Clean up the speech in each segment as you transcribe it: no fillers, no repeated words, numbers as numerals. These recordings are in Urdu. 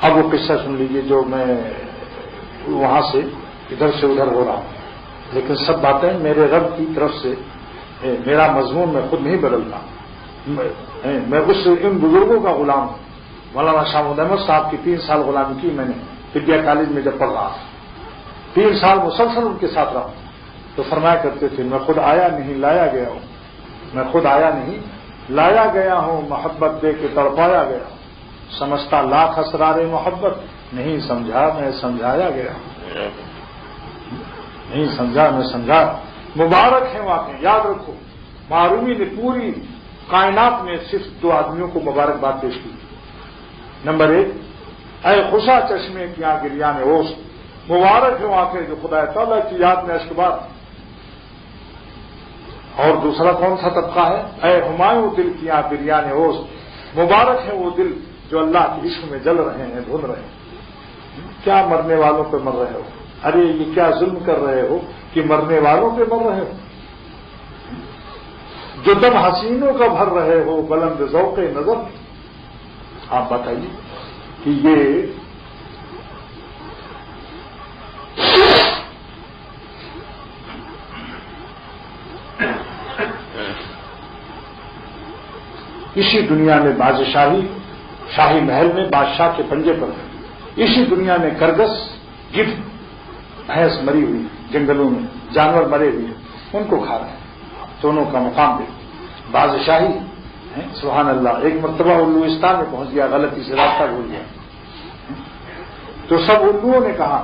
اب وہ قصہ سن لیجیے جو میں وہاں سے ادھر سے ادھر ہو رہا ہوں، لیکن سب باتیں میرے رب کی طرف سے، میرا مضمون میں خود نہیں بدلتا، میں اس ان بزرگوں کا غلام ہوں۔ مولانا شاہ محمود احمد صاحب کی 3 سال غلامی کی میں نے طبیہ کالج میں جب پڑھ رہا تھا، 3 سال مسلسل ان کے ساتھ رہا، تو فرمایا کرتے تھے میں خود آیا نہیں لایا گیا ہوں، میں خود آیا نہیں لایا گیا ہوں، محبت دے کے تڑپایا گیا ہوں، سمجھتا لاکھ اسرار محبت، نہیں سمجھا میں سمجھایا گیا ہوں، نہیں سمجھا میں سمجھا۔ مبارک ہیں واقع، یاد رکھو معرومی نے پوری کائنات میں صرف 2 آدمیوں کو مبارکباد پیش کی۔ نمبر 1، اے خوشا چشمے کیا گریان اوست، مبارک ہے واقع جو خدا تعالیٰ کی یاد میں اشکبار۔ اور دوسرا کون سا طبقہ ہے؟ اے ہمایوں دل کیا بریان اوست، مبارک ہے وہ دل جو اللہ کے عشق میں جل رہے ہیں، دھن رہے ہیں۔ کیا مرنے والوں پہ مر رہے ہو؟ ارے یہ کیا ظلم کر رہے ہو کہ مرنے والوں پہ مر رہے ہو؟ جو دم حسینوں کا بھر رہے ہو بلند ذوق نظر، آپ بتائیے کہ یہ اسی دنیا میں بادشاہی شاہی محل میں بادشاہ کے پنجے پر ہے، اسی دنیا میں کرگس گدھ بھینس مری ہوئی جنگلوں میں، جانور مرے ہوئے ان کو کھا رہے ہیں، دونوں کا مقام دے بادشاہی ہے۔ سبحان اللہ، ایک مرتبہ الوستان میں پہنچ گیا، غلطی سے راستہ بھول گیا، تو سب الوؤں نے کہا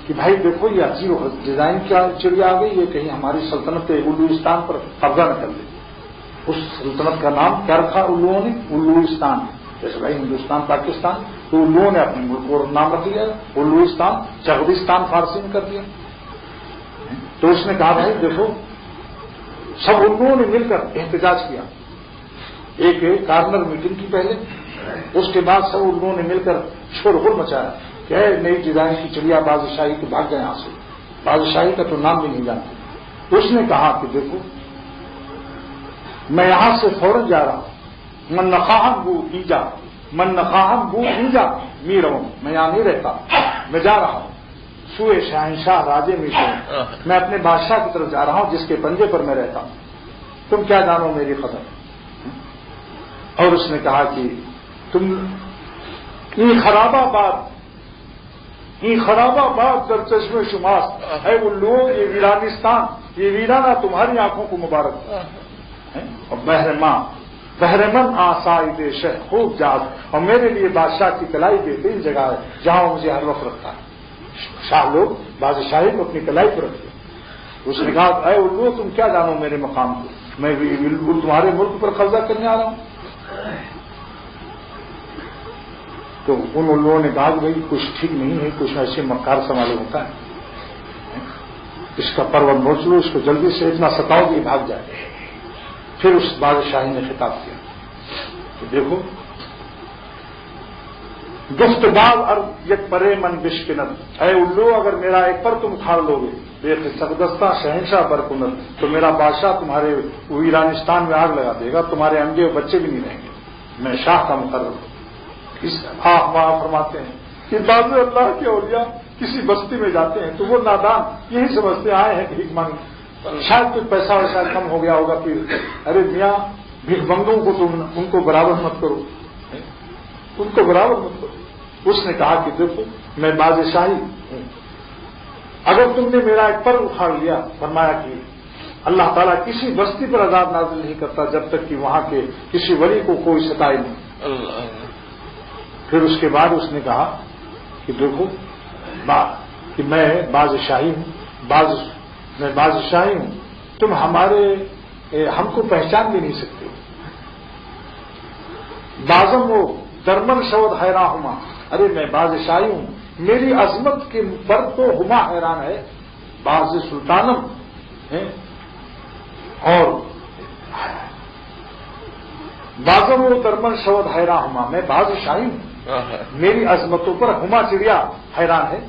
کہ بھائی دیکھو یہ عجیب ڈیزائن کیا چڑیا آ گئی، یہ کہیں ہماری سلطنت الوستان پر قبضہ نہ کر لے۔ اس سلطنت کا نام کیا رکھا الوؤں نے؟ الوستان، جیسے بھائی ہندوستان پاکستان، تو الوؤں نے اپنے ملک کو نام رکھ لیا الوستان، چغدستان فارسی میں کر دیا۔ تو اس نے کہا بھائی دیکھو، سب الوؤں نے مل کر احتجاج کیا، ایک کارنر میٹنگ کی پہلے، اس کے بعد سب الوؤں نے مل کر شور غل مچایا کہ نئی ڈیزائن کی چڑیا بادشاہی تو بھاگ گئے یہاں سے، بادشاہی کا تو نام بھی نہیں جانتے۔ تو اس نے کہا کہ دیکھو میں یہاں سے فوراً جا رہا ہوں، من نخواہم بو ایجا، من نخواہم بو ایجا می رہوں، میں یہاں نہیں رہتا، میں جا رہا ہوں سوئے شہنشاہ راجے میں سے، میں اپنے بادشاہ کی طرف جا رہا ہوں جس کے پنجے پر میں رہتا ہوں، تم کیا جانو میری خبر۔ اور اس نے کہا کہ تم یہ خرابہ بات در چشم شماس، اے وہ لوگ یہ ویرانستان، یہ ویرانہ تمہاری آنکھوں کو مبارک، اور بہرمن آسائی شہ خوب جاگ، اور میرے لیے بادشاہ کی کلائی بہترین جگہ ہے جہاں وہ مجھے ہر وقت رکھتا ہے۔ شاہ لوگ بادشاہی کو اپنی کلائی پر رکھتے۔ اس نے کہا اے الو تم کیا جانو میرے مقام کو، میں تمہارے ملک پر قبضہ کرنے آ رہا ہوں۔ تو ان لوگوں نے کہا کہ بھائی کچھ ٹھیک نہیں ہے، کچھ ایسے مکار سا معلوم ہوتا ہے، اس کا پرور نوچ لو، اس کو جلدی سے اتنا ستاؤ کہ بھاگ جائے۔ پھر اس بادشاہی نے خطاب کیا کہ دیکھو گفت باز ارد یک پرے من بشکنت، اے الو اگر میرا ایک پر تم کھاڑ لو گے بے سقدستہ شہنشاہ برکنت، تو میرا بادشاہ تمہارے ویرانستان میں آگ لگا دے گا، تمہارے انڈے اور بچے بھی نہیں رہیں گے، میں شاہ کا مقرر ہوں۔ اس وہاں فرماتے ہیں کہ بعض اللہ کے اولیاء کسی بستی میں جاتے ہیں تو وہ نادان یہی سمجھتے آئے ہیں کہ بھیک مانگ، شاید کچھ پیسہ ویسا کم ہو گیا ہوگا، پھر ارے میاں بھیک بندوں کو تم ان کو برابر مت کرو، ان کو برابر مت کرو۔ اس نے کہا کہ دیکھو میں بادشاہی ہوں، اگر تم نے میرا ایک پر اکھاڑ لیا، فرمایا کہ اللہ تعالیٰ کسی بستی پر عذاب نازل نہیں کرتا جب تک کہ وہاں کے کسی ولی کو کوئی ستائے نہیں۔ پھر اس کے بعد اس نے کہا کہ دیکھو کہ میں بادشاہی ہوں، میں بادشاہی ہوں، تم ہم کو پہچان بھی نہیں سکتے۔ بازم وہ درمن شود حیران ہما، ارے میں بادشاہی ہوں، میری عظمت کے پر تو ہما حیران ہے، باز سلطانم اور بازم وہ درمن شود حیران ہما، میں بادشاہی ہوں، میری عظمتوں پر ہما چڑیا حیران ہے،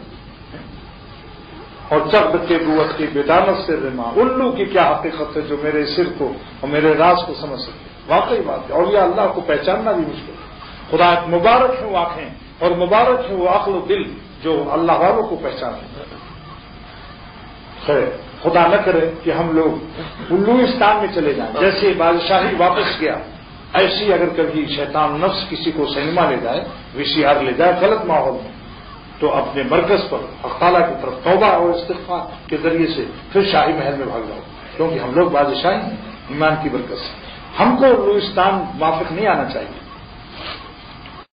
اور چرد کے قوت کی بیدانت سے رما، الو کی کیا حقیقت ہے جو میرے سر کو اور میرے راز کو سمجھ سکے۔ واقعی بات ہے، اولیاء اللہ کو پہچاننا بھی مشکل ہے۔ خدا مبارک ہے واقع اور مبارک ہے وہ عقل و دل جو اللہ والوں کو پہچانے. خیر خدا نہ کرے کہ ہم لوگ الوستان میں چلے جائیں. جیسے بادشاہی واپس گیا، ایسی اگر کبھی شیطان نفس کسی کو سنیما لے جائے، VCR لے جائے غلط ماحول میں، تو اپنے مرکز پر حق تعالیٰ کی طرف توبہ اور استغفار کے ذریعے سے پھر شاہی محل میں بھاگ جاؤ، کیونکہ ہم لوگ بادشاہی ہیں ایمان کی برکت سے. ہم کو الوستان موافق نہیں آنا چاہیے.